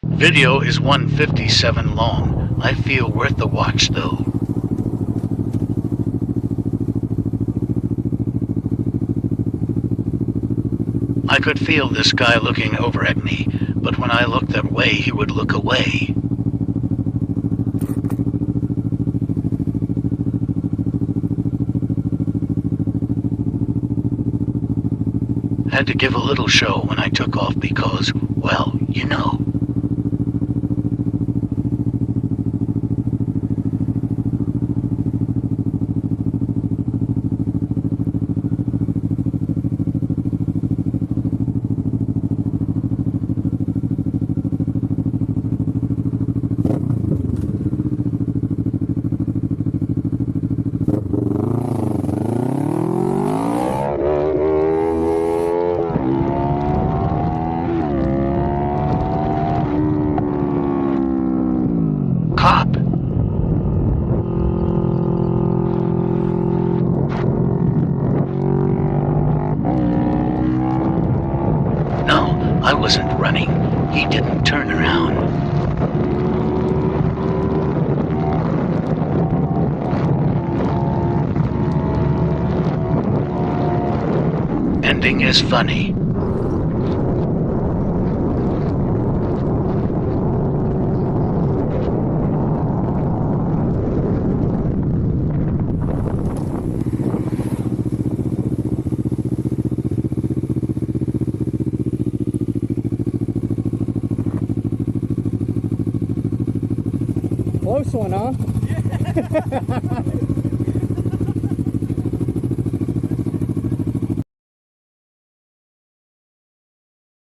Video is 1:57 long. I feel worth the watch though. I could feel this guy looking over at me, but when I looked that way, he would look away. Had to give a little show when I took off because, well, you know. Cop. No, I wasn't running. He didn't turn around. Ending is funny. Close one, huh?